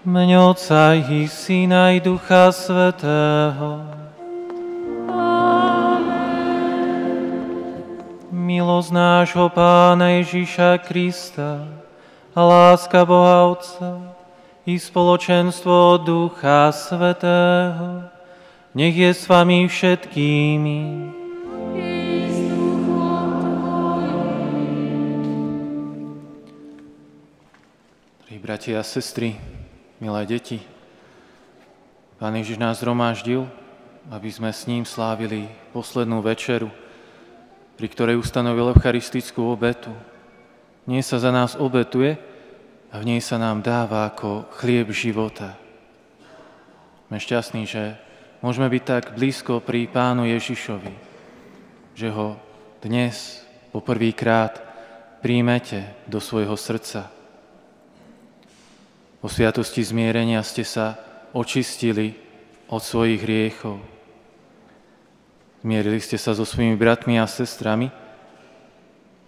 Mene Otca i Syna i Ducha Svätého. Milosť nášho Pána Ježiša Krista a láska Boha Otca i spoločenstvo Ducha Svätého nech je s vami všetkými. Drahí bratia a sestry, milé deti, Pán Ježiš nás zhromaždil, aby sme s ním slávili poslednú večeru, pri ktorej ustanovil eucharistickú obetu. V nej sa za nás obetuje a v nej sa nám dáva ako chlieb života. Sme šťastní, že môžeme byť tak blízko pri Pánu Ježišovi, že ho dnes poprvýkrát príjmete do svojho srdca. Po sviatosti zmierenia ste sa očistili od svojich hriechov. Zmierili ste sa so svojimi bratmi a sestrami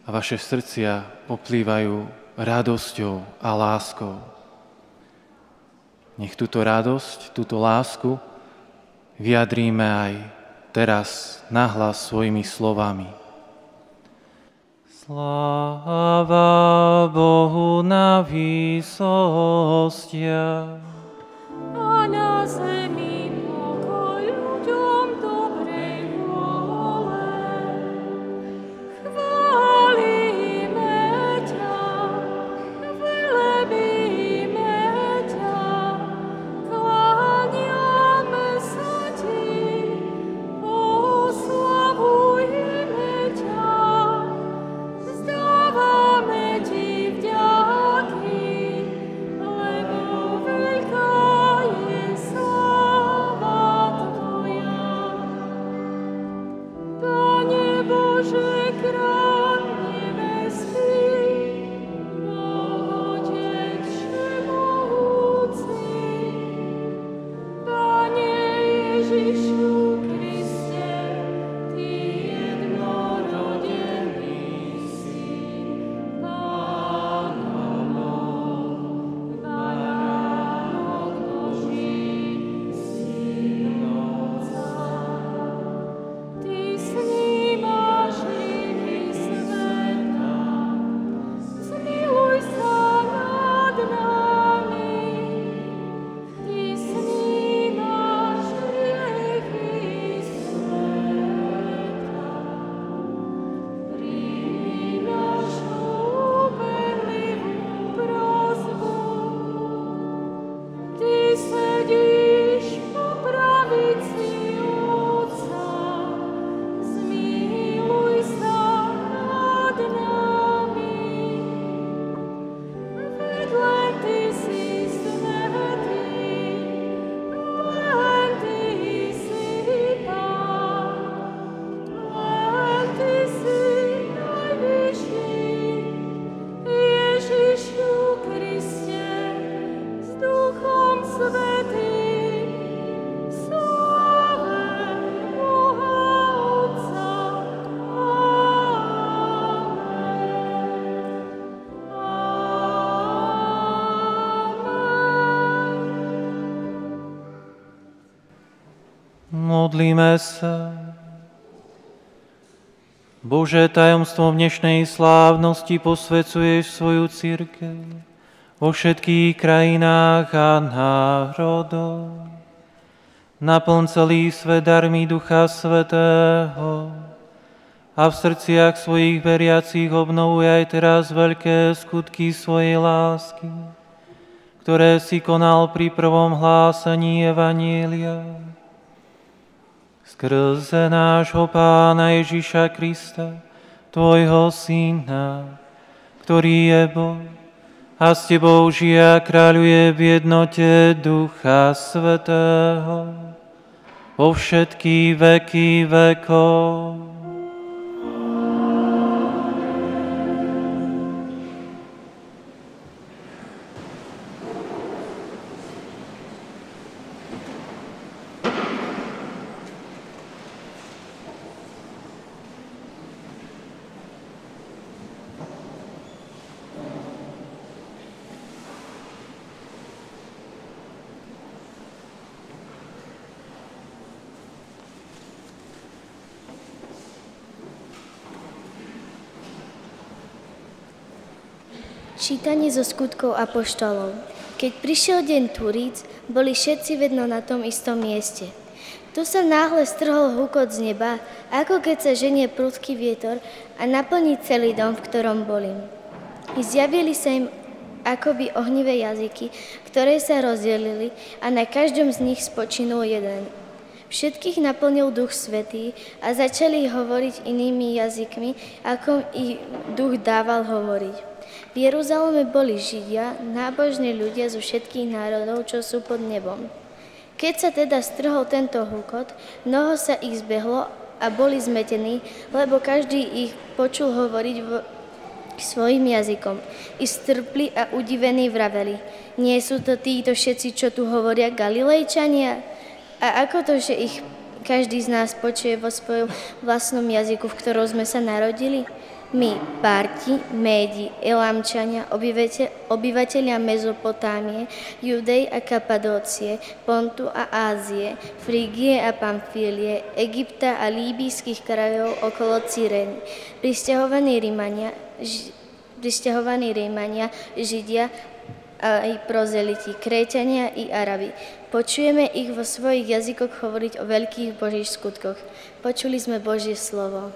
a vaše srdcia oplývajú radosťou a láskou. Nech túto radosť, túto lásku vyjadríme aj teraz nahlas svojimi slovami. Sláva Bohu na výsostiach a na zemi pokoj ľuďom dobrej vôle. Chválime ťa, velebíme ťa, kláňame sa ti, oslavujeme ťa, vzdávame ti vďaky, lebo veľká je sláva tvoja. Pane Bože, kráľ nebeský, Boh Otec všemohúci, Pane Ježišu Kriste, Ty jednorodený Syn Pánomov, Baránok Boží, Syn Otca. Ty snímaš liky sveta, zmiluj sa nad nami. Ty snímaš liky sveta, príjmi našu úpenlivú prosbu. Ty sedíš po pravici Otca, zmiluj sa nad nami. Vedle Ty si svätý, len Ty si Pán, len Ty si najvyšší. Ježišu Kriste, s Duchom Svätým, v sláve Boha Otca. Modlíme sa. Bože, tajomstvom dnešnej slávnosti posvecuješ svoju cirkev vo všetkých krajinách a národoch. Naplň celý svet darmi Ducha Svätého a v srdciach svojich veriacich obnovuj aj teraz veľké skutky svojej lásky, ktoré si konal pri prvom hlásaní Evanjelia. Skrze nášho Pána Ježiša Krista, Tvojho Syna, ktorý je Boh a s Tebou žije a kráľuje v jednote Ducha Svätého po všetky veky vekov. Čítanie zo skutkov apoštolov. Keď prišiel deň Turíc, boli všetci vedno na tom istom mieste. Tu sa náhle strhol hukot z neba, ako keď sa ženie prudký vietor a naplní celý dom, v ktorom boli. I zjavili sa im akoby ohnivé jazyky, ktoré sa rozdelili a na každom z nich spočinul jeden. Všetkých naplnil Duch Svätý a začali hovoriť inými jazykmi, ako ich Duch dával hovoriť. V Jeruzaleme boli Židia, nábožní ľudia zo všetkých národov, čo sú pod nebom. Keď sa teda strhol tento hukot, mnoho sa ich zbehlo a boli zmetení, lebo každý ich počul hovoriť svojim jazykom. I strpli a udivení vraveli: nie sú to títo všetci, čo tu hovoria Galilejčania? A ako to, že ich každý z nás počuje vo svojom vlastnom jazyku, v ktorom sme sa narodili? My, Parti, Médi, Elamčania, obyvatelia Mezopotámie, Judej a Kapadócie, Pontu a Ázie, Frígie a Pamfílie, Egypta a líbyjských krajov okolo Cyreny, prisťahovaní Rímania, Židia a aj prozeliti, Kréťania i Arabi. Počujeme ich vo svojich jazykoch hovoriť o veľkých Božích skutkoch. Počuli sme Božie slovo.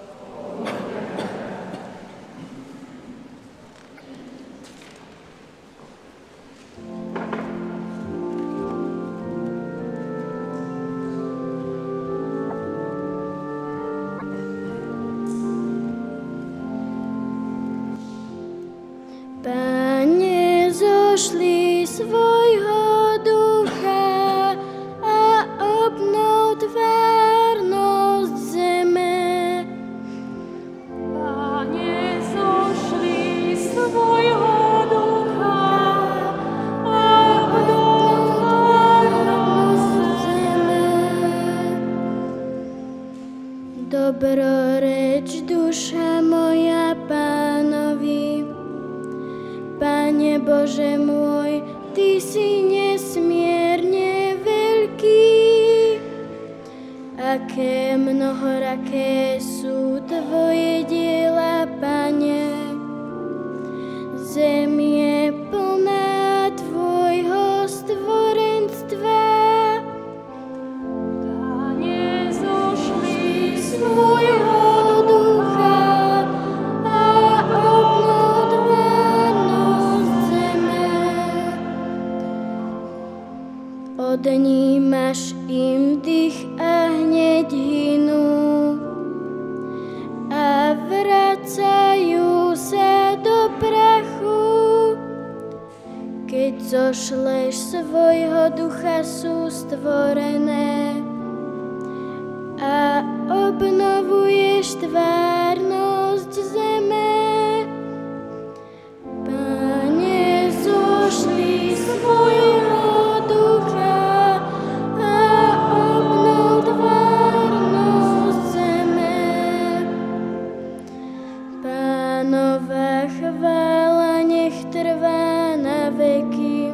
Pane, zošli svojho ducha a obnov tvárnosť zeme. Pane, zošli svojho ducha a obnov tvárnosť zeme. Dobroreč, duša moja Pánovi. Pane Bože môj, Ty si nesmierne veľký. Aké mnohoraké sú Tvoje diela, Pane. Zem je plná Tvojho stvorenstva. Pane, zošli svojho ducha a obnov tvárnosť zeme. Odnímaš im dých a hneď hynú a vracajú sa do prachu. Keď zošleš svojho ducha, sú stvorené a obnovuješ tvárnosť zeme. Pane, zošli svojho ducha a obnov tvárnosť zeme. Pánova chvála nech trvá na veky.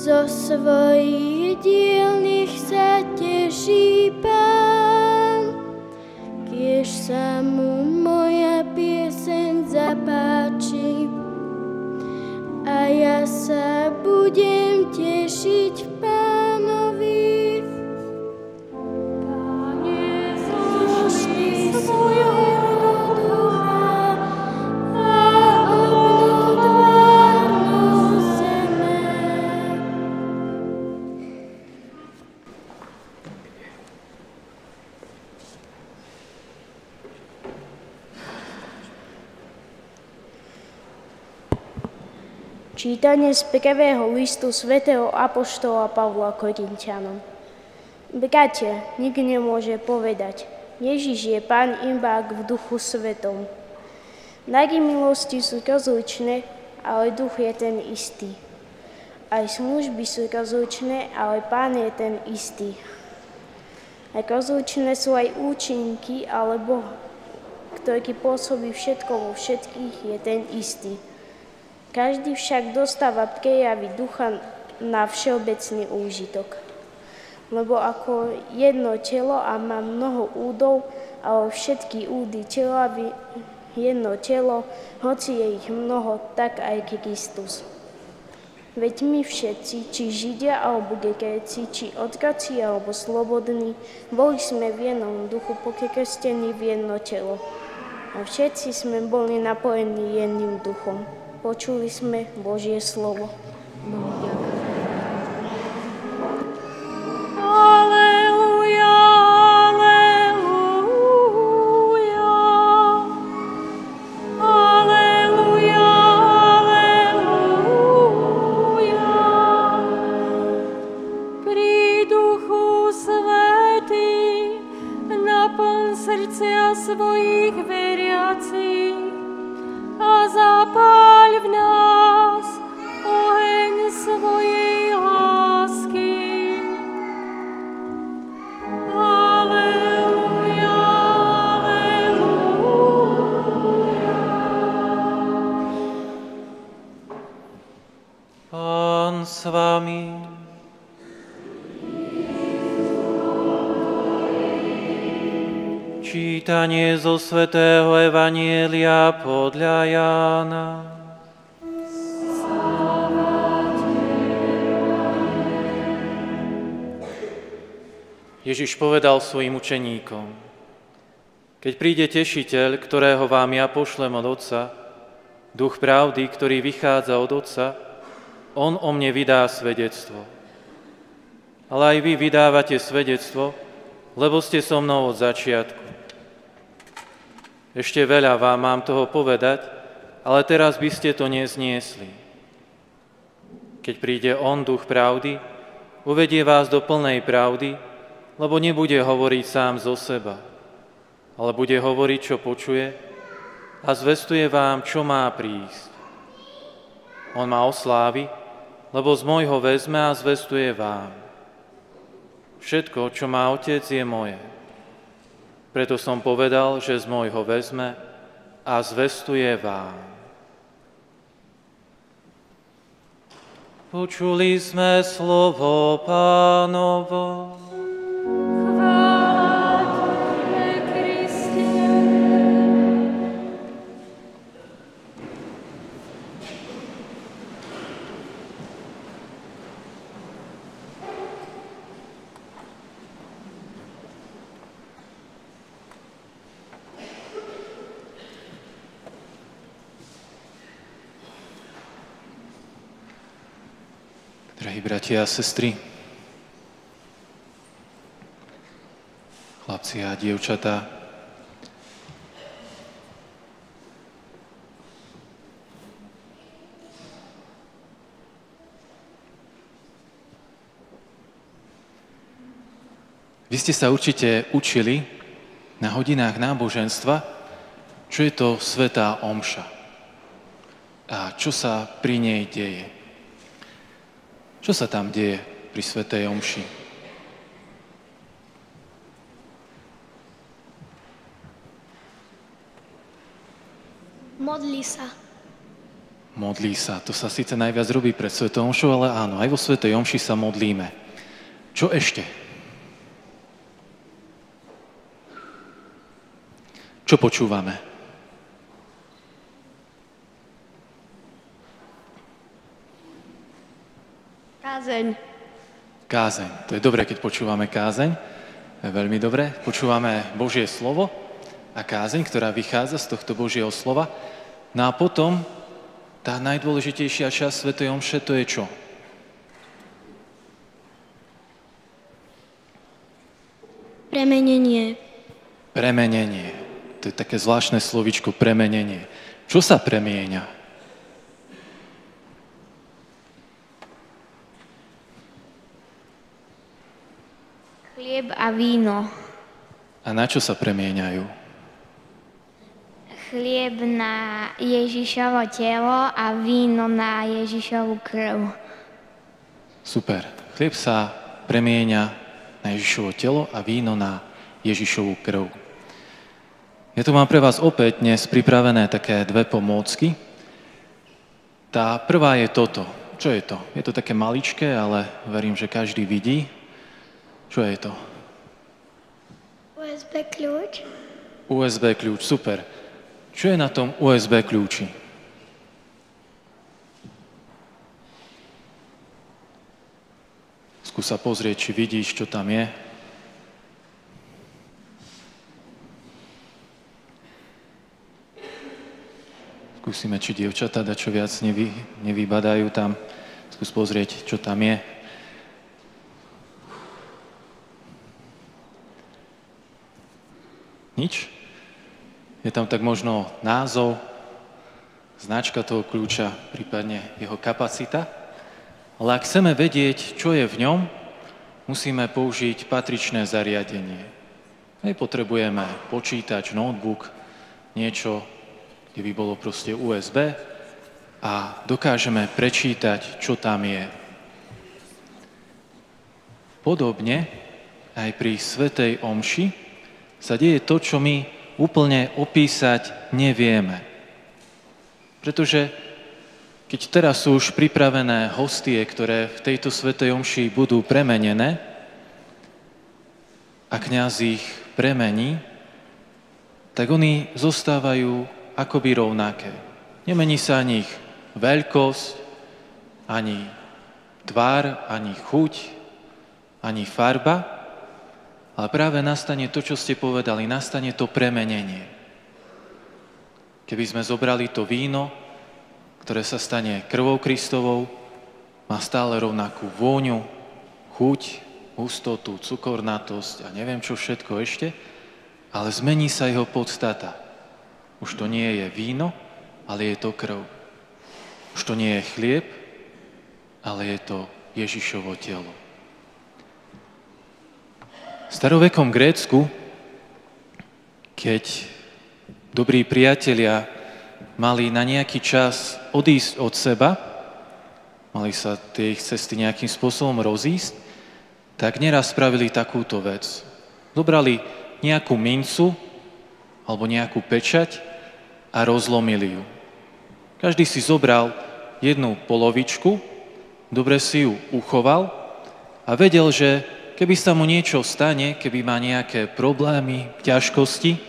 Zo svojich diel nech sa teší Pán, kiež sa mu moja pieseň zapáči. A ja sa budem tešiť v Pánovi. Pane, zošli svojho ducha A obnov tvárnosť zeme. Čítanie z prvého listu svätého apoštola Pavla Korinťanom. Bratia, nik nemôže povedať: Ježiš je Pán iba ak v Duchu Svetom. Dary milosti sú rozličné, ale Duch je ten istý. Aj služby sú rozličné, ale Pán je ten istý. A rozličné sú aj účinky, ale Boh, ktorý pôsobí všetko vo všetkých, je ten istý. Každý však dostáva prejavy Ducha na všeobecný úžitok. Lebo ako jedno telo a má mnoho údov, ale všetky údy tela jedno telo, hoci je ich mnoho, tak aj Kristus. Veď my všetci, či Židia alebo Gréci, či otroci alebo slobodní, boli sme v jednom duchu pokrstení v jedno telo. A všetci sme boli napojení jedným duchom. Počuli sme Božie slovo. Aleluja, aleluja. Aleluja, aleluja. Pri Duchu Svätý naplň srdcia svojich veriacich a zapáľ v nás oheň svojej lásky. Aleluja, aleluja. Pán s vami. Čítanie zo svätého Evanjelia podľa Jána. Ježiš povedal svojim učeníkom: Keď príde Tešiteľ, ktorého vám ja pošlem od Otca, Duch pravdy, ktorý vychádza od Otca, on o mne vydá svedectvo. Ale aj vy vydávate svedectvo, lebo ste so mnou od začiatku. Ešte veľa vám mám toho povedať, ale teraz by ste to nezniesli. Keď príde on, Duch pravdy, uvedie vás do plnej pravdy, lebo nebude hovoriť sám zo seba, ale bude hovoriť, čo počuje a zvestuje vám, čo má prísť. On ma oslávi, lebo z môjho vezme a zvestuje vám. Všetko, čo má Otec, je moje. Preto som povedal, že z môjho vezme a zvestuje vám. Počuli sme slovo Pánovo. Chvála Tebe, Kriste. Drahí bratia a sestry, chlapci a dievčatá, vy ste sa určite učili na hodinách náboženstva, čo je to svätá omša a čo sa pri nej deje. Čo sa tam deje pri svätej omši? Modlí sa. Modlí sa. To sa síce najviac robí pred svätou omšou, ale áno, aj vo svätej omši sa modlíme. Čo ešte? Čo počúvame? Kázeň. Kázeň. To je dobré, keď počúvame kázeň. To je veľmi dobré. Počúvame Božie slovo a kázeň, ktorá vychádza z tohto Božieho slova. No a potom tá najdôležitejšia časť svätej omše, to je čo? Premenenie. Premenenie. To je také zvláštne slovíčko, premenenie. Čo sa premieňa? Chlieb a víno. A na čo sa premieňajú? Chlieb na Ježišovo telo a víno na Ježišovu krv. Super. Chlieb sa premieňa na Ježišovo telo a víno na Ježišovu krv. Ja tu mám pre vás opäť dnes pripravené také dve pomôcky. Tá prvá je toto. Čo je to? Je to také maličké, ale verím, že každý vidí. Čo je to? USB kľúč. USB kľúč, super. Čo je na tom USB kľúči? Skús sa pozrieť, či vidíš, čo tam je. Skúsime, či dievčatá dačo viac nevybadajú tam. Skús pozrieť, čo tam je. Nič? Je tam tak možno názov, značka toho kľúča, prípadne jeho kapacita. Ale ak chceme vedieť, čo je v ňom, musíme použiť patričné zariadenie. Potrebujeme počítač, notebook, niečo, kde by bolo proste USB a dokážeme prečítať, čo tam je. Podobne aj pri svätej omši sa deje to, čo my úplne opísať nevieme. Pretože keď teraz sú už pripravené hostie, ktoré v tejto svätej omši budú premenené a kňaz ich premení, tak oni zostávajú akoby rovnaké. Nemení sa ani ich veľkosť, ani tvár, ani chuť, ani farba, ale práve nastane to, čo ste povedali, nastane to premenenie. Keby sme zobrali to víno, ktoré sa stane krvou Kristovou, má stále rovnakú vôňu, chuť, hustotu, cukornatosť a neviem čo všetko ešte, ale zmení sa jeho podstata. Už to nie je víno, ale je to krv. Už to nie je chlieb, ale je to Ježišovo telo. V starovekom Grécku, keď dobrí priatelia mali na nejaký čas odísť od seba, mali sa tie ich cesty nejakým spôsobom rozísť, tak neraz spravili takúto vec. Zobrali nejakú mincu alebo nejakú pečať a rozlomili ju. Každý si zobral jednu polovičku, dobre si ju uchoval a vedel, že keby sa mu niečo stane, keby má nejaké problémy, ťažkosti,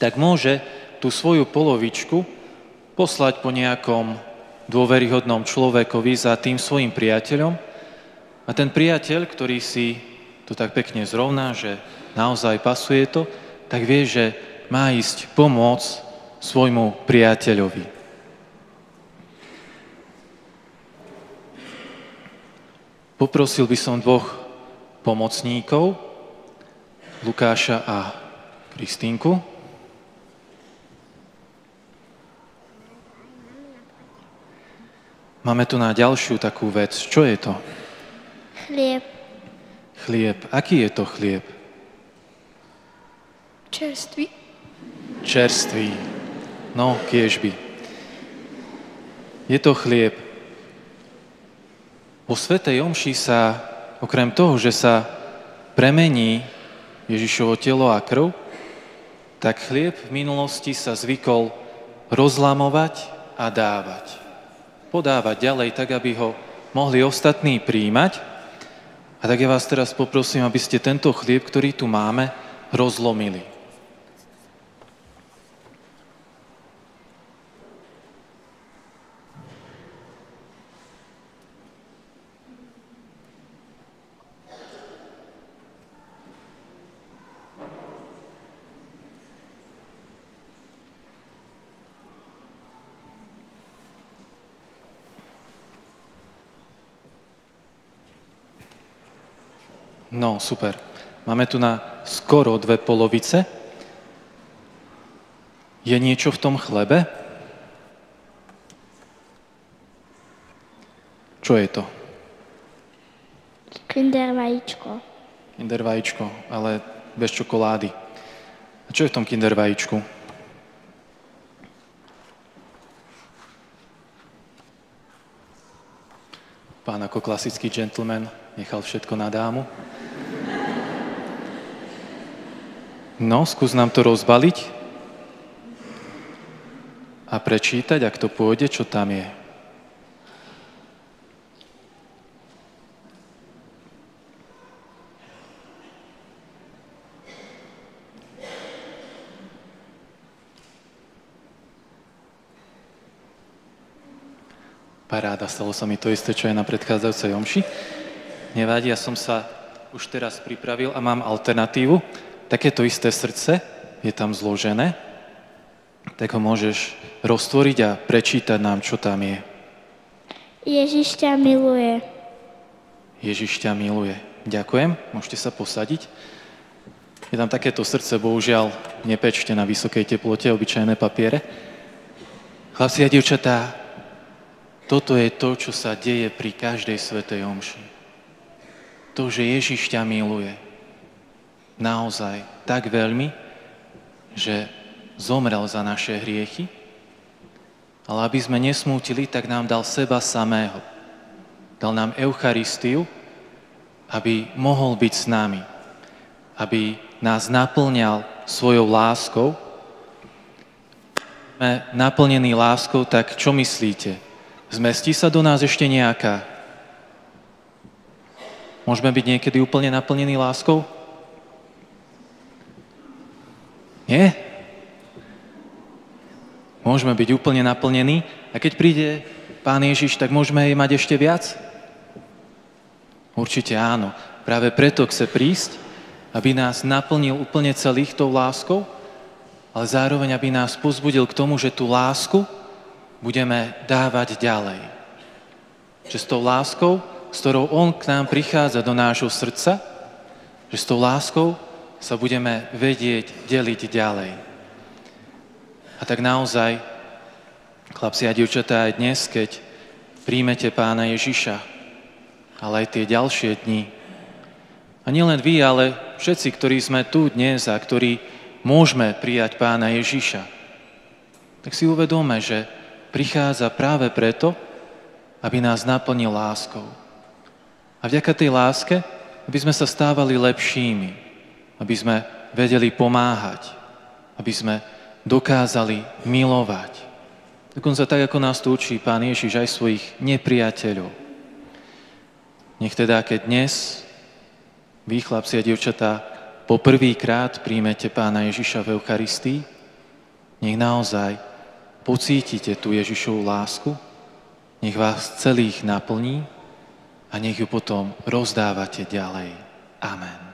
tak môže tú svoju polovičku poslať po nejakom dôveryhodnom človekovi za tým svojim priateľom a ten priateľ, ktorý si to tak pekne zrovná, že naozaj pasuje to, tak vie, že má ísť pomôcť svojmu priateľovi. Poprosil by som dvoch pomocníkov, Lukáša a Kristínku. Máme tu na ďalšiu takú vec. Čo je to? Chlieb. Chlieb. Aký je to chlieb? Čerstvý. Čerstvý. No, kiežby. Je to chlieb. Po svätej omši sa okrem toho, že sa premení Ježišovo telo a krv, tak chlieb v minulosti sa zvykol rozlamovať a dávať. Podávať ďalej, tak aby ho mohli ostatní prijímať. A tak ja vás teraz poprosím, aby ste tento chlieb, ktorý tu máme, rozlomili. No, super. Máme tu na skoro 2 polovice. Je niečo v tom chlebe? Čo je to? Kinder vajíčko. Kinder vajíčko, ale bez čokolády. A čo je v tom kinder vajíčku? Pán ako klasický gentleman nechal všetko na dámu. No, skús nám to rozbaliť a prečítať, ak to pôjde, čo tam je. Paráda, stalo sa mi to isté, čo aj na predchádzajúcej omši. Nevadí, ja som sa už teraz pripravil a mám alternatívu. Takéto isté srdce je tam zložené, tak ho môžeš roztvoriť a prečítať nám, čo tam je. Ježiš ťa miluje. Ježiš ťa miluje. Ďakujem, môžete sa posadiť. Je tam takéto srdce, bohužiaľ, nepečte na vysokej teplote, obyčajné papiere. Chlapci a dievčatá, toto je to, čo sa deje pri každej svätej omši. To, že Ježiš ťa miluje naozaj tak veľmi, že zomrel za naše hriechy, ale aby sme nesmútili, tak nám dal seba samého. Dal nám Eucharistiu, aby mohol byť s nami, aby nás naplňal svojou láskou. Sme naplnení láskou, tak čo myslíte? Zmestí sa do nás ešte nejaká? Môžeme byť niekedy úplne naplnení láskou? Nie? Môžeme byť úplne naplnení a keď príde Pán Ježiš, tak môžeme jej mať ešte viac? Určite áno. Práve preto chce prísť, aby nás naplnil úplne celých tou láskou, ale zároveň, aby nás povzbudil k tomu, že tú lásku budeme dávať ďalej. Že s tou láskou, s ktorou On k nám prichádza do nášho srdca, že s tou láskou sa budeme vedieť deliť ďalej. A tak naozaj, chlapci a dievčatá, aj dnes, keď príjmete Pána Ježiša, ale aj tie ďalšie dni, a nielen vy, ale všetci, ktorí sme tu dnes a ktorí môžeme prijať Pána Ježiša, tak si uvedome, že prichádza práve preto, aby nás naplnil láskou. A vďaka tej láske, aby sme sa stávali lepšími, aby sme vedeli pomáhať, aby sme dokázali milovať. Dokonca tak, ako nás tu učí Pán Ježiš aj svojich nepriateľov. Nech teda, keď dnes vy, chlapci a dievčatá, poprvýkrát príjmete Pána Ježiša v Eucharistii, nech naozaj pocítite tú Ježišovu lásku, nech vás celých naplní a nech ju potom rozdávate ďalej. Amen.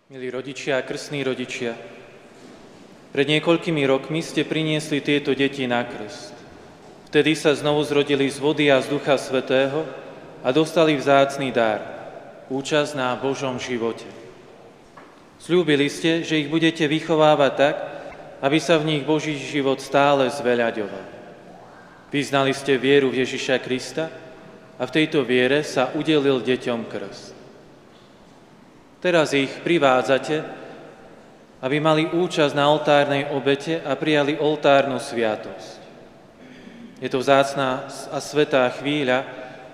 Milí rodičia a krstní rodičia, pred niekoľkými rokmi ste priniesli tieto deti na krst. Vtedy sa znovu zrodili z vody a z Ducha Svätého a dostali vzácny dar, účasť na Božom živote. Sľúbili ste, že ich budete vychovávať tak, aby sa v nich Boží život stále zveľaďoval. Vyznali ste vieru v Ježiša Krista a v tejto viere sa udelil deťom krst. Teraz ich privádzate, aby mali účasť na oltárnej obete a prijali oltárnu sviatosť. Je to vzácna a svätá chvíľa,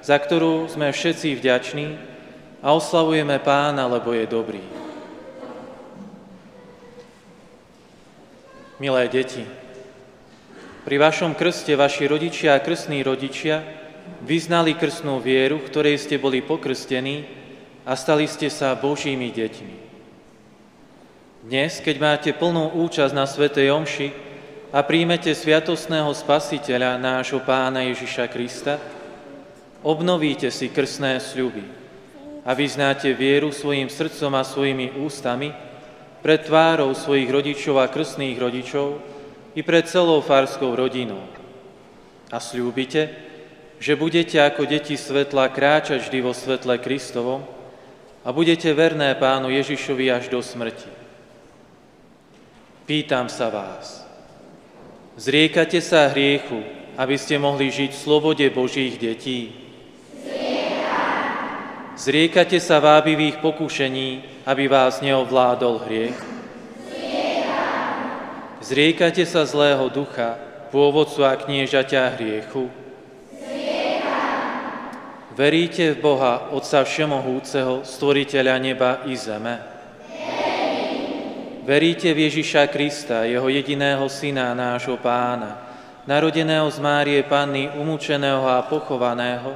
za ktorú sme všetci vďační a oslavujeme Pána, lebo je dobrý. Milé deti, pri vašom krste vaši rodičia a krstní rodičia vyznali krstnú vieru, v ktorej ste boli pokrstení a stali ste sa Božími deťmi. Dnes, keď máte plnú účasť na svätej omši a príjmete sviatostného Spasiteľa, nášho Pána Ježiša Krista, obnovíte si krstné sľuby a vyznáte vieru svojim srdcom a svojimi ústami pred tvárou svojich rodičov a krstných rodičov i pred celou farskou rodinou. A sľúbite, že budete ako deti svetla kráčať vždy vo svetle Kristovom a budete verné Pánu Ježišovi až do smrti. Pýtam sa vás, zriekate sa hriechu, aby ste mohli žiť v slobode Božích detí? Zriekate sa vábivých pokušení, aby vás neovládol hriech? Zriekate sa zlého ducha, pôvodcu a kniežaťa hriechu? Veríte v Boha, Otca Všemohúceho, Stvoriteľa neba i zeme? Veríte v Ježiša Krista, Jeho jediného Syna, nášho Pána, narodeného z Márie Panny, umúčeného a pochovaného,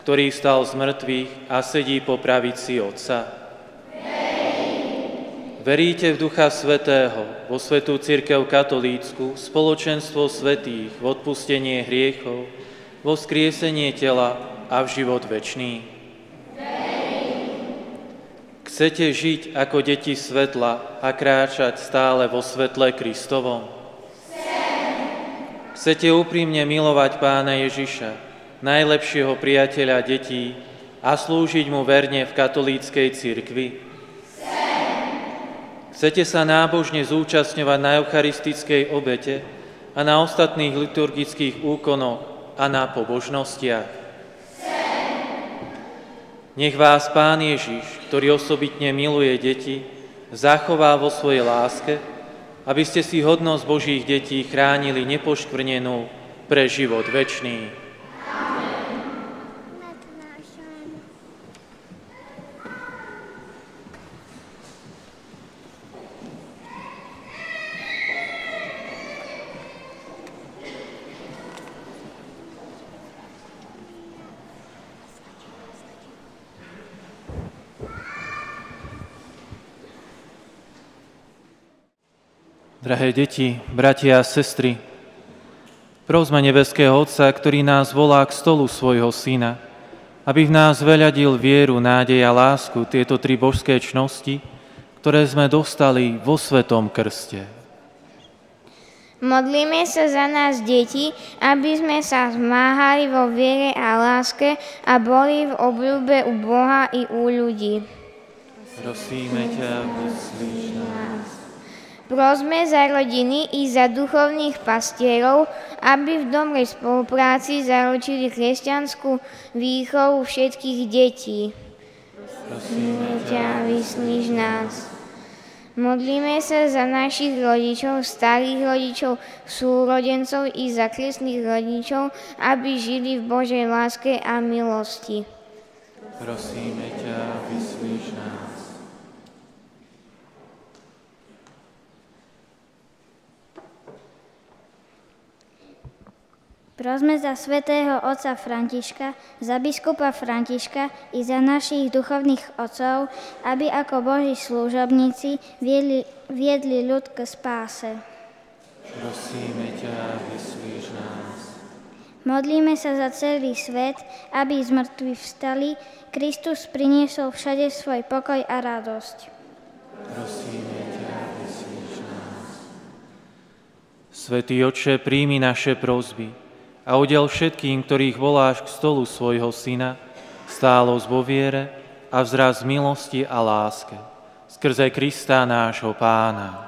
ktorý stal z mŕtvych a sedí po pravici Otca? Veríte v Ducha Svätého, vo Svätú cirkev katolícku, spoločenstvo svätých, v odpustenie hriechov, vo vzkriesenie tela a v život večný? Chcete žiť ako deti svetla a kráčať stále vo svetle Kristovom? Chcete úprimne milovať Pána Ježiša, najlepšieho priateľa detí, a slúžiť mu verne v katolíckej cirkvi? Chcete sa nábožne zúčastňovať na eucharistickej obete a na ostatných liturgických úkonoch a na pobožnostiach? Nech vás Pán Ježiš, ktorý osobitne miluje deti, zachová vo svojej láske, aby ste si hodnosť Božích detí chránili nepoškvrnenú pre život večný. Drahé deti, bratia a sestry, prosme nebeského Otca, ktorý nás volá k stolu svojho Syna, aby v nás veľadil vieru, nádej a lásku, tieto tri božské čnosti, ktoré sme dostali vo Svetom krste. Modlíme sa za nás, deti, aby sme sa zmáhali vo viere a láske a boli v obľúbe u Boha i u ľudí. Prosíme ťa, vyslíš nás. Prosme za rodiny i za duchovných pastierov, aby v dobrej spolupráci zaručili kresťanskú výchovu všetkých detí. Prosíme ťa, vyslíš nás. Modlíme sa za našich rodičov, starých rodičov, súrodencov i za krestných rodičov, aby žili v Božej láske a milosti. Prosíme ťa, vyslíš nás. Prosme za svätého otca Františka, za biskupa Františka i za našich duchovných otcov, aby ako Boží služobníci viedli ľud k spáse. Prosíme ťa, vyslíš nás. Modlíme sa za celý svet, aby z mŕtvych vstali, Kristus priniesol všade svoj pokoj a radosť. Prosíme ťa, vyslíš nás. Svätý Otče, príjmi naše prosby a udel všetkým, ktorých voláš k stolu svojho Syna, stálosť vo viere a vzrast milosti a láske. Skrze Krista nášho Pána.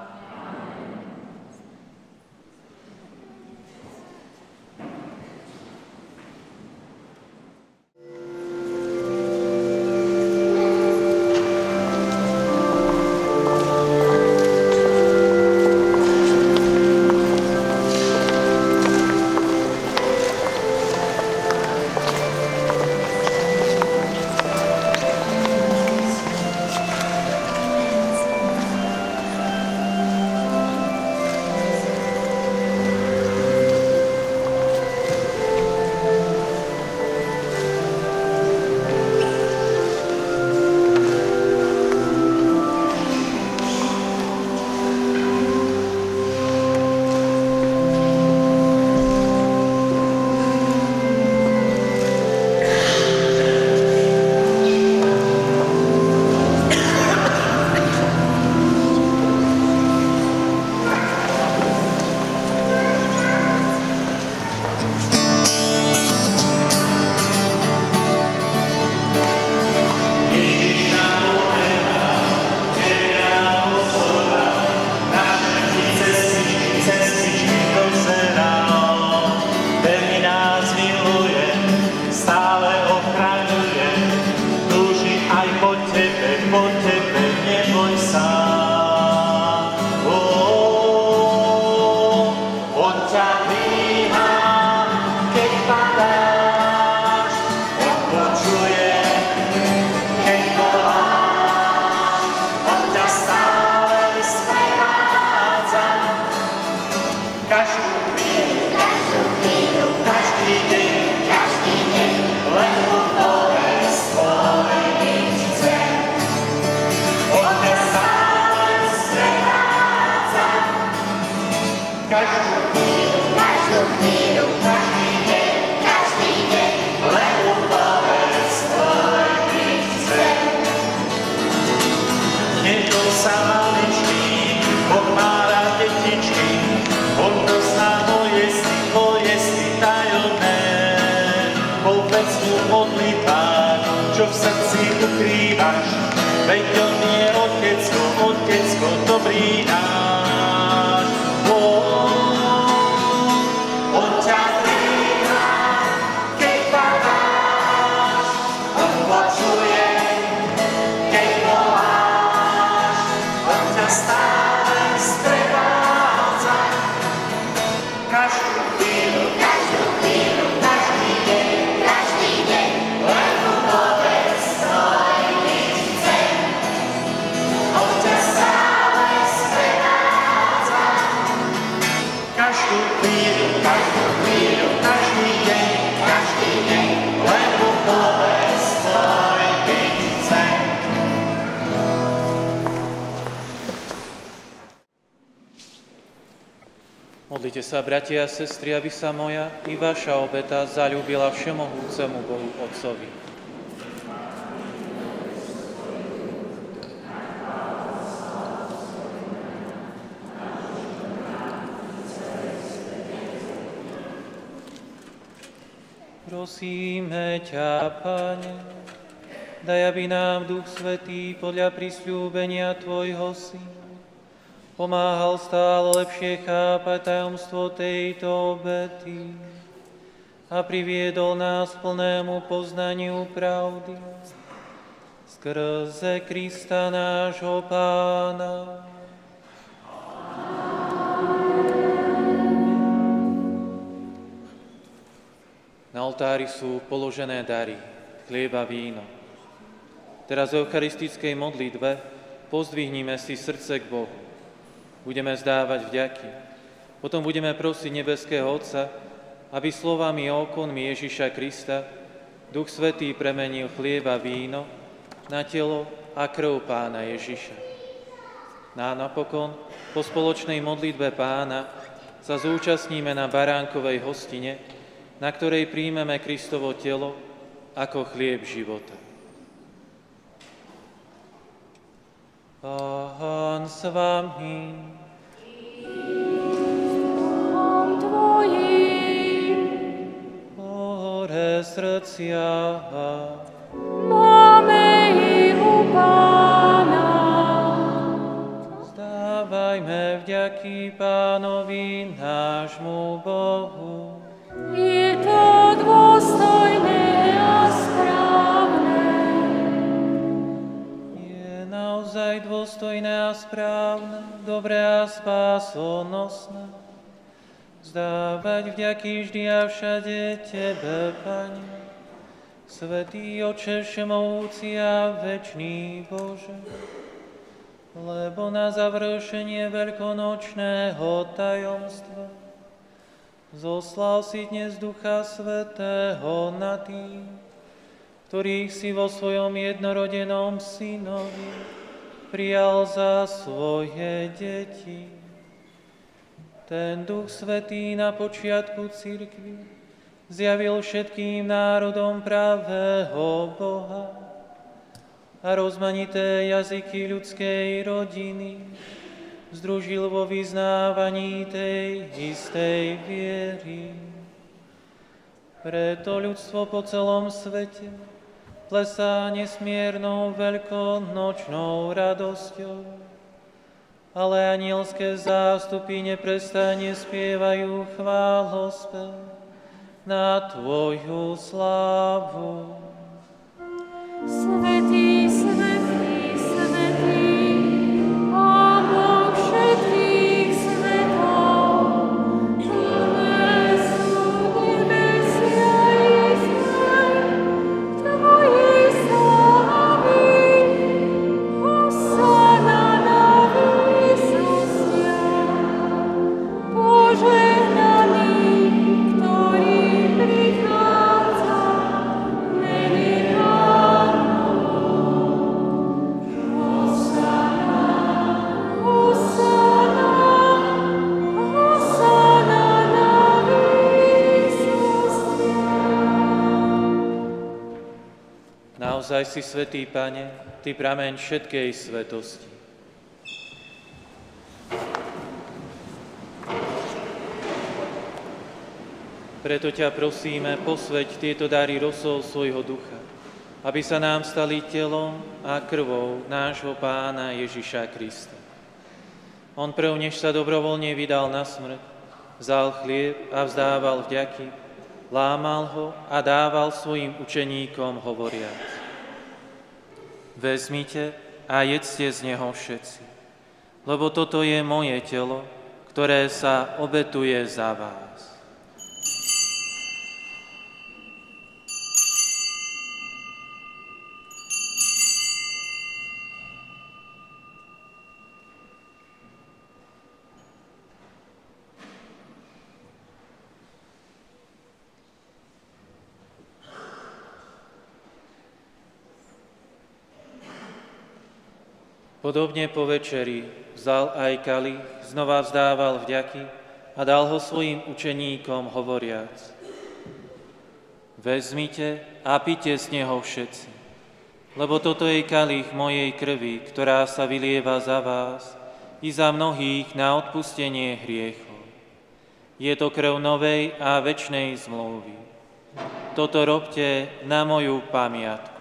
modlitbách, čo v srdci ukrývaš, veď on je Otecko, Otecko dobrý náš. On ťa príjma, keď padáš, on počuje, keď voláš, on ťa stále sprevádza. Každú chvíľu, každý deň, len mu povedz svoj byť chcem. On ťa stále sprevádza. Každú chvíľu, každý deň, len mu povedz svoj byť chcem. Modlite sa, bratia a sestry, aby sa moja i vaša obeta zaľúbila všemohúcemu Bohu Otcovi. Prosíme ťa, Pane, daj, aby nám Duch Svätý podľa prisľúbenia Tvojho Syna pomáhal stále lepšie chápať tajomstvo tejto obety a priviedol nás k plnému poznaniu pravdy skrze Krista nášho Pána. Na oltári sú položené dary, chlieb a víno. Teraz v eucharistickej modlitbe pozdvihnime si srdce k Bohu. Budeme vzdávať vďaky. Potom budeme prosiť nebeského Otca, aby slovami a okonmi Ježiša Krista Duch Svätý premenil chlieb a víno na telo a krv Pána Ježiša. A napokon, po spoločnej modlitbe Pána, sa zúčastníme na baránkovej hostine, na ktorej príjmeme Kristovo telo ako chlieb života. Pán s vami. Duchom Tvojim. Hore srdcia. Máme ich u Pána. Vzdávajme vďaky Pánovi nášmu Bohu. Je to dôstojné a správne. Naozaj dôstojné a správne, dobré a spásonosné. Vzdávať vďaky vždy a všade Tebe, Pane, Svätý Oče všemohúci a večný Bože, lebo na završenie veľkonočného tajomstva zoslal si dnes Ducha Svätého na tých, ktorých si vo svojom jednorodenom Synovi prijal za svoje deti. Ten Duch Svätý na počiatku cirkvi zjavil všetkým národom pravého Boha a rozmanité jazyky ľudskej rodiny združil vo vyznávaní tej istej viery. Preto ľudstvo po celom svete plesá nesmiernou veľkonočnou radosťou, ale anielské zástupy neprestane spievajú chválospev na Tvoju slávu. Svätý, svätý, svätý, Pán Boh všetkých svetov, plné sú nebesia i zem, Tvojej slávy. Hosana na výsostiach, požehnaný, ktorý prichádza v mene Pánovom. Hosana, hosana, hosana na výsostiach. Naozaj si svätý, Pane, Ty prameň všetkej svetosti. Preto ťa prosíme, posväť tieto dary rosou svojho ducha, aby sa nám stali telom a krvou nášho Pána Ježiša Krista. On prv, než sa dobrovoľne vydal na smrť, vzal chlieb a vzdával vďaky, lámal ho a dával svojim učeníkom hovoriac: Vezmite a jedzte z neho všetci, lebo toto je moje telo, ktoré sa obetuje za vás. Podobne po večeri vzal aj kalich, znova vzdával vďaky a dal ho svojim učeníkom hovoriac: Vezmite a pite z neho všetci, lebo toto je kalich mojej krvi, ktorá sa vylieva za vás i za mnohých na odpustenie hriechov. Je to krv novej a večnej zmluvy. Toto robte na moju pamiatku.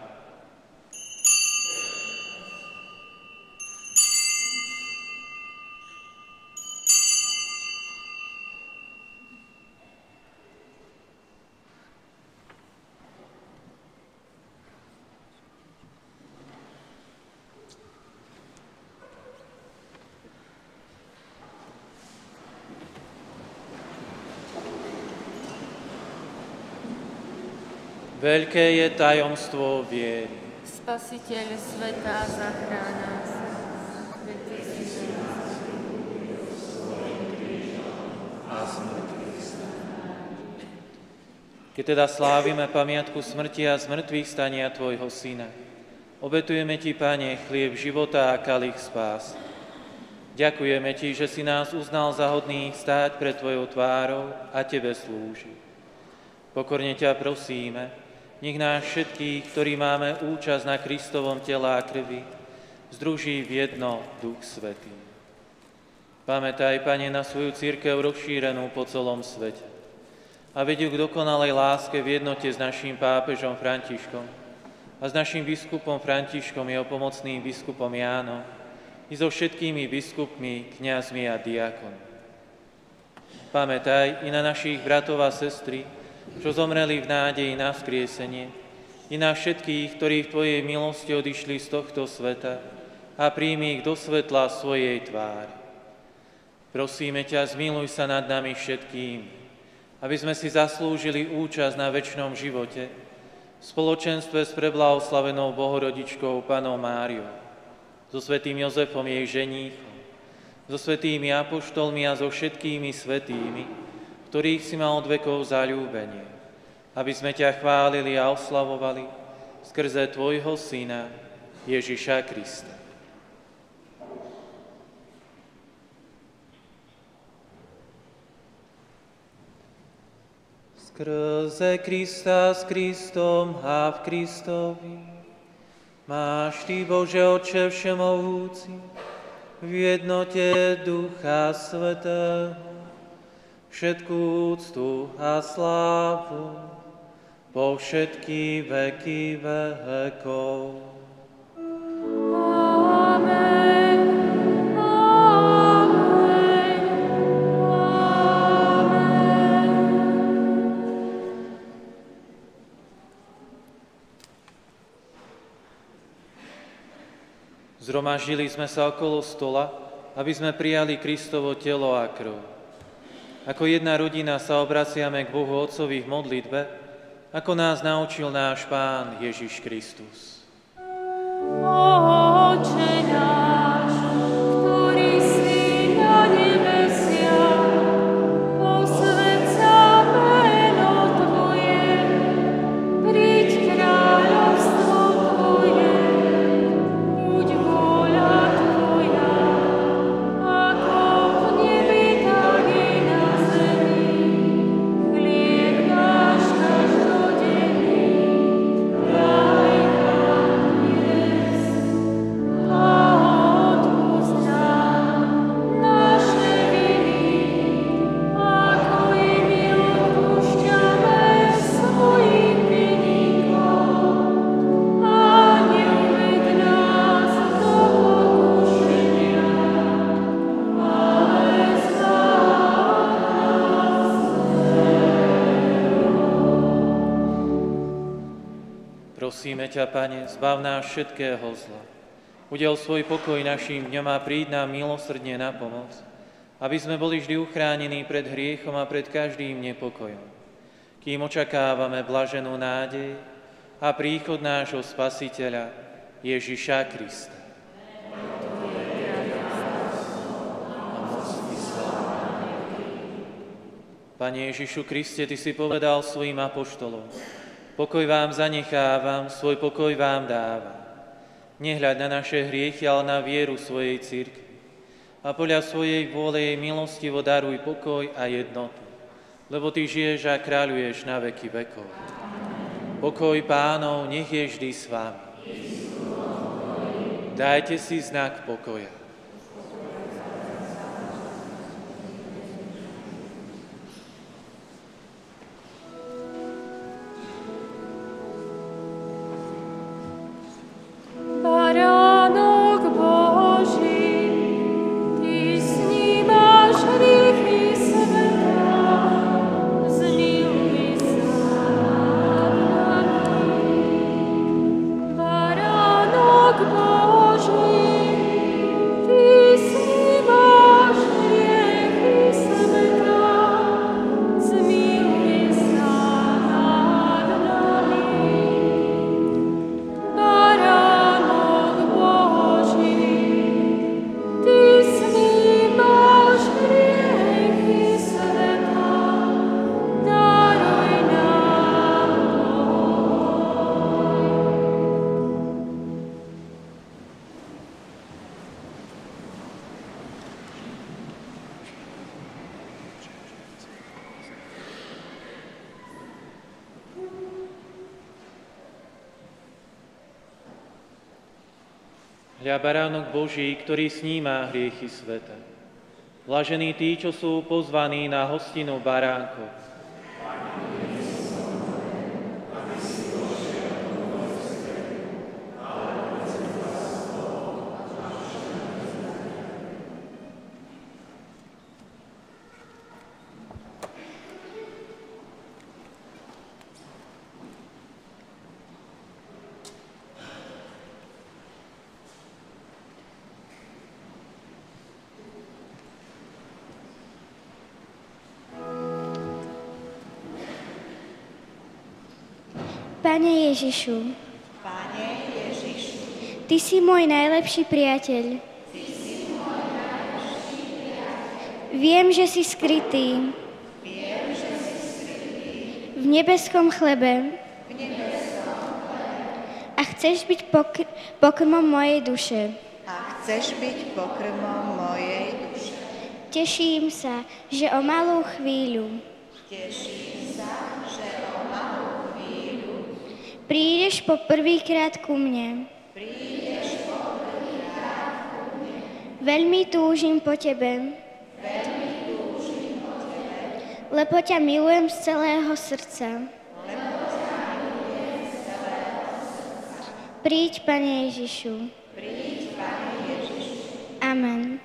Veľké je tajomstvo viery. Spasiteľ sveta, zachráň nás. Keď teda slávime pamiatku smrti a zmrtvých stania Tvojho Syna, obetujeme Ti, Pane, chlieb života a kalich spásy. Ďakujeme Ti, že si nás uznal za hodných stáť pred Tvojou tvárou a Tebe slúžiť. Pokorne ťa prosíme, nech nás všetkých, ktorí máme účasť na Kristovom tela a krvi, združí v jedno Duch Svätý. Pamätaj, Pane, na svoju cirkev rozšírenú po celom svete a veď ju k dokonalej láske v jednote s naším pápežom Františkom a s naším biskupom Františkom, jeho pomocným biskupom Jánom i so všetkými biskupmi, kňazmi a diakonmi. Pamätaj i na našich bratov a sestry, čo zomreli v nádeji na vzkriesenie, i na všetkých, ktorí v Tvojej milosti odišli z tohto sveta a príjmi ich do svetla svojej tváre. Prosíme ťa, zmiluj sa nad nami všetkými, aby sme si zaslúžili účasť na večnom živote v spoločenstve s preblahoslavenou Bohorodičkou Pannou Máriou, so svätým Jozefom jej ženíchom, so svätými apoštolmi a so všetkými svätými, ktorých si mal od vekov zaľúbenie, aby sme ťa chválili a oslavovali skrze Tvojho Syna, Ježiša Krista. Skrze Krista, s Kristom a v Kristovi máš Ty, Bože Otče všemohúci, v jednote Ducha Svätého, všetkú úctu a slávu po všetky veky vekov. Amen. Amen. Amen. Zhromaždili sme sa okolo stola, aby sme prijali Kristovo telo a krv. Ako jedna rodina sa obraciame k Bohu Otcovi v modlitbe, ako nás naučil náš Pán Ježiš Kristus. Otče náš, ktorý si na nebesiach, posväť sa meno Tvoje, príď kráľovstvo Tvoje, buď vôľa Tvoja, ako v nebi, tak i na zemi. Chlieb náš každodenný daj nám dnes, a Prosíme ťa, Pane, zbav nás všetkého zla. Udel svoj pokoj našim dňom a príď nám milosrdne na pomoc, aby sme boli vždy uchránení pred hriechom a pred každým nepokojom, kým očakávame blaženú nádej a príchod nášho Spasiteľa Ježiša Krista. Pane Ježišu Kriste, Ty si povedal svojim apoštolom: pokoj vám zanechávam, svoj pokoj vám dávam. Nehľaď na naše hriechy, ale na vieru svojej cirkvi. A podľa svojej vôle jej milostivo daruj pokoj a jednotu, lebo Ty žiješ a kráľuješ na veky vekov. Pokoj Pánov nech je vždy s vami. Dajte si znak pokoja. Hľa baránok Boží, ktorý sníma hriechy sveta. Blažení tí, čo sú pozvaní na hostinu baránkov. Pane Ježišu, Ty si môj najlepší priateľ. Viem, že si skrytý v nebeskom chlebe a chceš byť pokrmom mojej duše. Teším sa, že o malú chvíľu prídeš po prvýkrát ku mne. Veľmi túžim po tebe. Lebo ťa milujem z celého srdca. Príď, Pane Ježišu. Amen.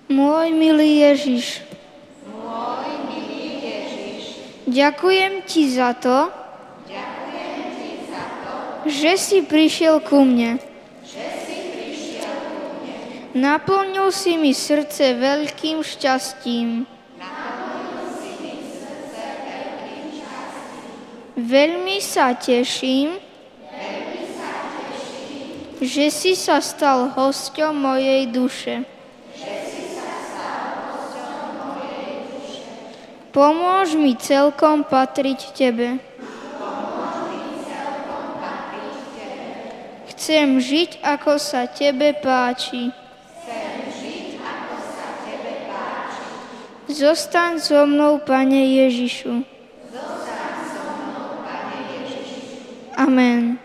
Môj milý Ježiš, ďakujem Ti za to, že si prišiel ku mne. Naplnil si mi srdce veľkým šťastím. Veľmi sa teším, že si sa stal hosťom mojej duše. Pomôž mi celkom patriť Tebe. Chcem žiť, ako sa Tebe páči. Zostaň so mnou, Pane Ježišu. Amen.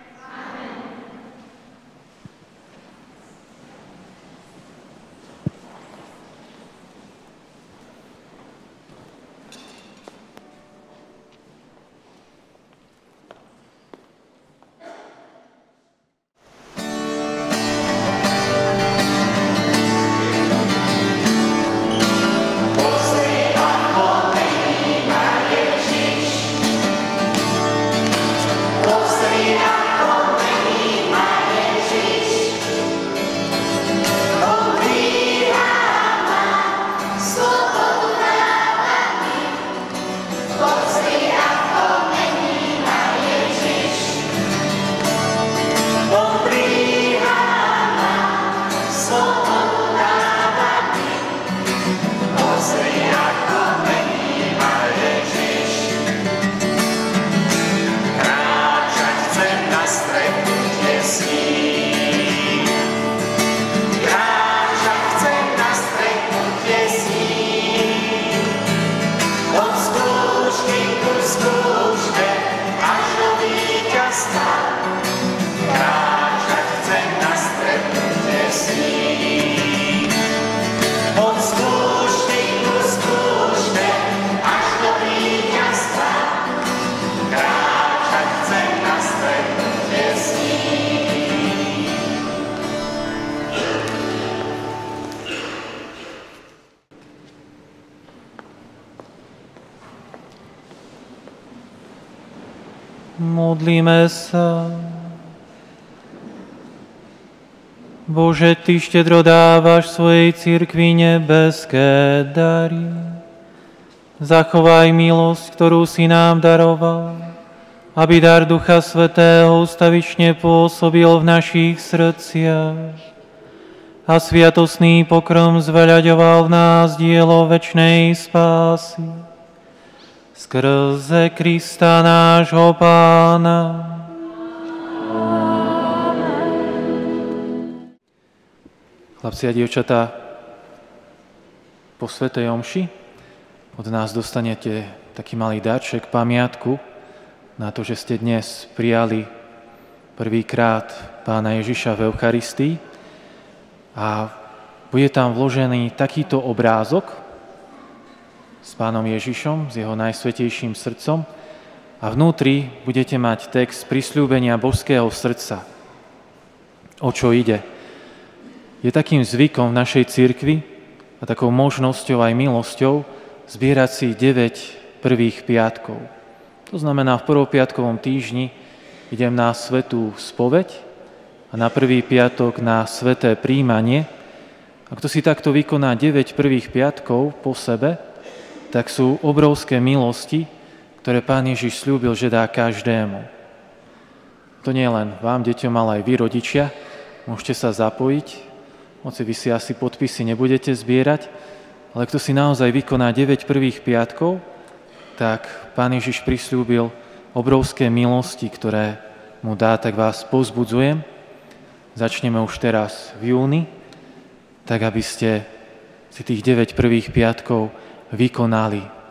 Pozri, ako Modlíme sa. Bože, Ty štedro dávaš svojej cirkvi nebeské dary. Zachovaj milosť, ktorú si nám daroval, aby dar Ducha Svätého ustavične pôsobil v našich srdciach a sviatostný pokrm zveľaďoval v nás dielo večnej spásy. Skrze Krista nášho Pána. Chlapci a dievčatá, po svätej omši od nás dostanete taký malý darček, pamiatku na to, že ste dnes prijali prvýkrát Pána Ježiša v Eucharistii a bude tam vložený takýto obrázok s Pánom Ježišom, s jeho najsvätejším srdcom a vnútri budete mať text prisľúbenia božského srdca. O čo ide? Je takým zvykom v našej cirkvi a takou možnosťou aj milosťou zbierať si 9 prvých piatkov. To znamená, v prvopiatkovom týždni idem na svätú spoveď a na prvý piatok na sväté príjmanie. A kto si takto vykoná 9 prvých piatkov po sebe, tak sú obrovské milosti, ktoré Pán Ježiš sľúbil, že dá každému. To nie len vám, deťom, ale aj vy, rodičia, môžete sa zapojiť. Hoci vy si asi podpisy nebudete zbierať, ale kto si naozaj vykoná 9 prvých piatkov, tak Pán Ježiš prisľúbil obrovské milosti, ktoré mu dá, tak vás povzbudzujem. Začneme už teraz v júni, tak aby ste si tých 9 prvých piatkov vykonali.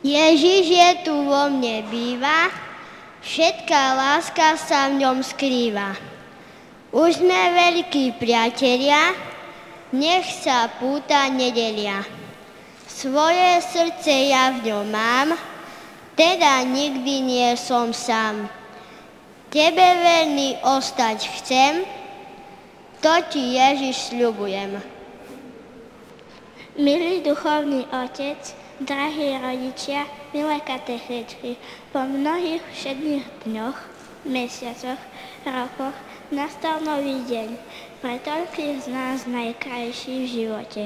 Ježiš je tu vo mne býva, všetká láska sa v ňom skrýva. Už sme veľkí priatelia, nech sa púta nedelia. Svoje srdce ja v ňom mám, teda nikdy nie som sám. Tebe verný ostať chcem, to ti Ježiš sľubujem. Milý duchovný otec, drahí rodičia, milé katechétky, po mnohých všedných dňoch, mesiacoch, rokoch nastal nový deň, pre toľkých z nás najkrajší v živote.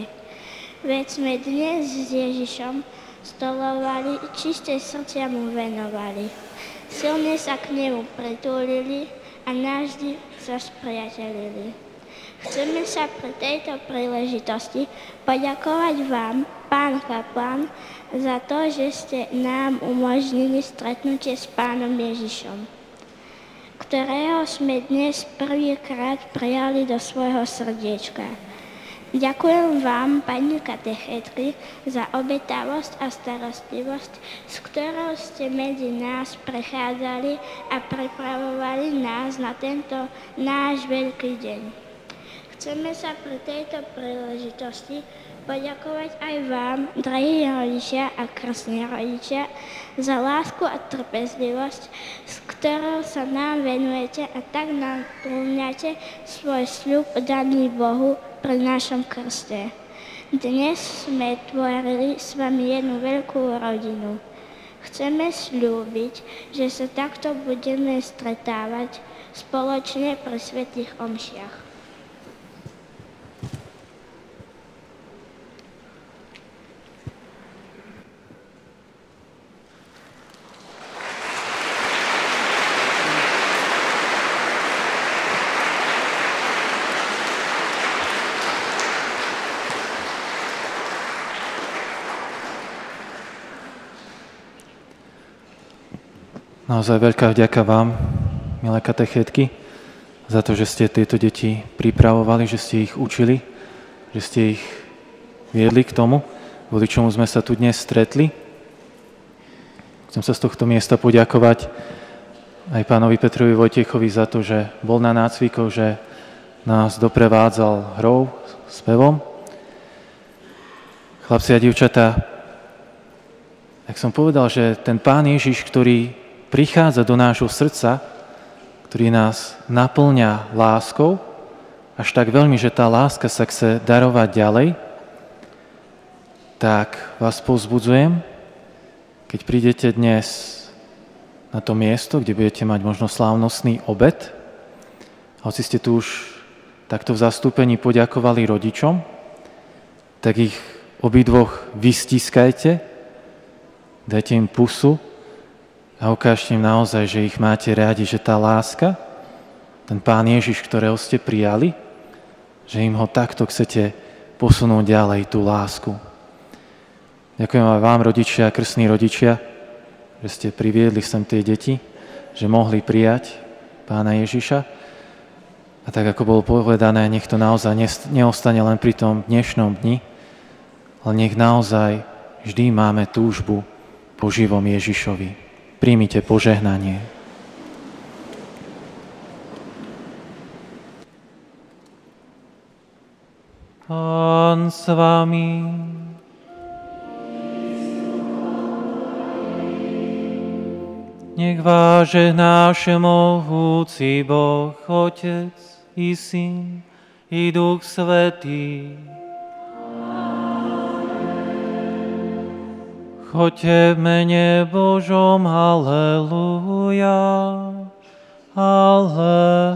Veď sme dnes s Ježišom stolovali, čisté srdcia mu venovali. Silne sa k nemu pritúlili a navždy sa spriatelili. Chceme sa pri tejto príležitosti poďakovať vám, pán kaplán, za to, že ste nám umožnili stretnutie s Pánom Ježišom, ktorého sme dnes prvýkrát prijali do svojho srdiečka. Ďakujem vám, pani katechétky, za obetavosť a starostlivosť, s ktorou ste medzi nás prechádzali a pripravovali nás na tento náš veľký deň. Chceme sa pri tejto príležitosti poďakovať aj vám, drahí rodičia a krstní rodičia, za lásku a trpezlivosť, s ktorou sa nám venujete a tak nám naplňate svoj sľub daný Bohu pri našom krste. Dnes sme tvorili s vami jednu veľkú rodinu. Chceme sľúbiť, že sa takto budeme stretávať spoločne pri svätých omšiach. Naozaj veľká vďaka vám, milé katechétky, za to, že ste tieto deti pripravovali, že ste ich učili, že ste ich viedli k tomu, kvôli čomu sme sa tu dnes stretli. Chcem sa z tohto miesta poďakovať aj pánovi Petrovi Vojtechovi za to, že bol na nácvikoch, že nás doprevádzal hrou, spevom. Chlapci a dievčatá, tak som povedal, že ten Pán Ježiš, ktorý prichádza do nášho srdca, ktorý nás naplňa láskou, až tak veľmi, že tá láska sa chce darovať ďalej, tak vás povzbudzujem, keď prídete dnes na to miesto, kde budete mať možno slávnostný obed, hoci ste tu už takto v zastúpení poďakovali rodičom, tak ich obidvoch vystiskajte, dajte im pusu a ukážte im naozaj, že ich máte rádi, že tá láska, ten Pán Ježiš, ktorého ste prijali, že im ho takto chcete posunúť ďalej, tú lásku. Ďakujem aj vám, rodičia, krstní rodičia, že ste priviedli sem tie deti, že mohli prijať Pána Ježiša. A tak, ako bolo povedané, nech to naozaj neostane len pri tom dnešnom dni, ale nech naozaj vždy máme túžbu po živom Ježišovi. Príjmite požehnanie. Pán s vami. Nech vás žehná všemohúci Boh, Otec i Syn i Duch Svätý. Choďte v mene Božom, halleluja, halleluja.